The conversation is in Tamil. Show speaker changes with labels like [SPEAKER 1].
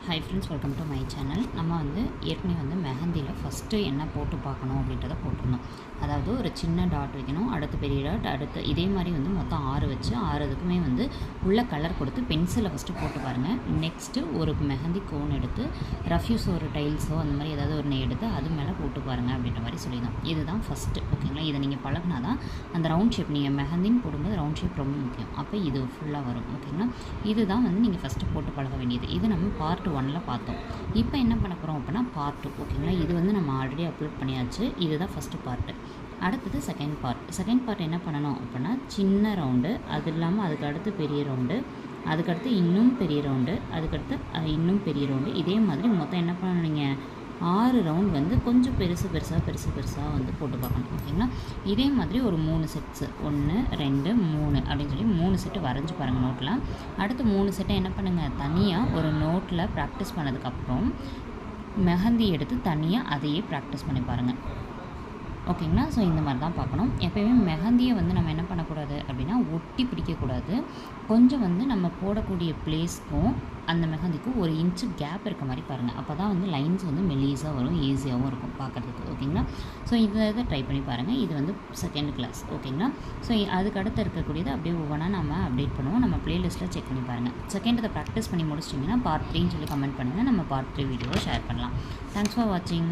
[SPEAKER 1] Hi friends, welcome to my channel. நம்ம ஏற்கனவே மெஹந்தியில் ஃபஸ்ட்டு என்ன போட்டு பார்க்கணும் அப்படின்றத போட்டிருந்தோம். அதாவது ஒரு சின்ன டாட் வைக்கணும், அடுத்து பெரிய டாட், அடுத்து இதே மாதிரி மொத்தம் 6 வச்சு 6 இதுக்குமே உள்ள கலர் கொடுத்து பென்சிலை ஃபஸ்ட்டு போட்டு பாருங்கள். நெக்ஸ்ட்டு ஒரு மெஹந்தி கோன் எடுத்து ரஃப்யூஸ் ஒரு டைல்ஸோ அந்த மாதிரி ஏதாவது ஒன்று எடுத்து அது மேலே போட்டு பாருங்கள் அப்படின்ற மாதிரி சொல்லியிருந்தோம். இதுதான் ஃபஸ்ட்டு, ஓகேங்களா? இதை நீங்கள் பழகினா தான் அந்த ரவுண்ட் ஷேப், நீங்கள் மெஹந்தின்னு போடும்போது ரவுண்ட் ஷேப் ரொம்ப முக்கியம். அப்போ இது ஃபுல்லாக வரும், ஓகேங்களா? இதுதான் நீங்கள் ஃபஸ்ட்டு போட்டு பழக வேண்டியது. இது நம்ம பார்ட் 1ல் பார்த்தோம். இப்போ என்ன பண்ண போகிறோம் அப்படின்னா பார்ட் 2, ஓகேங்களா? இது நம்ம ஆல்ரெடி அப்லோட் பண்ணியாச்சு. இதுதான் ஃபஸ்ட்டு பார்ட்டு. அடுத்தது செகண்ட் பார்ட் என்ன பண்ணணும் அப்படின்னா சின்ன ரவுண்டு, அது இல்லாமல் அதுக்கு அடுத்து பெரிய ரவுண்டு, அதுக்கடுத்து இன்னும் பெரிய ரவுண்டு, அதுக்கடுத்து இன்னும் பெரிய ரவுண்டு. இதே மாதிரி மொத்தம் என்ன பண்ணணும், நீங்கள் 6 ரவுண்ட் கொஞ்சம் பெருசாக போட்டு பார்க்கணும், ஓகேங்களா? இதே மாதிரி ஒரு 3 செட்ஸு 1 2 3 அப்படின்னு சொல்லி 3 செட்டு வரைஞ்சி பாருங்கள் நோட்டில். அடுத்து 3 செட்டை என்ன பண்ணுங்கள், தனியாக ஒரு நோட்டில் ப்ராக்டிஸ் பண்ணதுக்கப்புறம் மெஹந்தி எடுத்து தனியாக அதையே ப்ராக்டிஸ் பண்ணி பாருங்கள், ஓகேங்களா? ஸோ இந்த மாதிரி தான் பார்க்கணும். எப்போயுமே மெஹந்தியை நம்ம என்ன பண்ணக்கூடாது அப்படின்னா ஒட்டி பிடிக்கக்கூடாது. கொஞ்சம் நம்ம போடக்கூடிய பிளேஸ்க்கும் அந்த மெஹந்திக்கும் 1 இன்ச்சு கேப் இருக்க மாதிரி பாருங்கள். அப்போ தான் லைன்ஸ் மெலீஸாக வரும், ஈஸியாகவும் இருக்கும் பார்க்குறதுக்கு, ஓகேங்களா? ஸோ இதை ட்ரை பண்ணி பாருங்கள். இது செகண்ட் கிளாஸ், ஓகேங்களா? ஸோ அதுக்கு அடுத்து இருக்கக்கூடியது அப்படியே ஒவ்வொன்றா நம்ம அப்டேட் பண்ணுவோம். நம்ம ப்ளேலிஸ்ட்டில் செக் பண்ணி பாருங்கள். செகண்ட் இதை ப்ராக்டிஸ் பண்ணி முடிச்சிட்டிங்கன்னா பார்ட் 3ன்னு சொல்லி கமெண்ட் பண்ணுங்கள். நம்ம பார்ட் 3 வீடியோவை ஷேர் பண்ணலாம். தேங்க்ஸ் ஃபார் வாட்சிங்.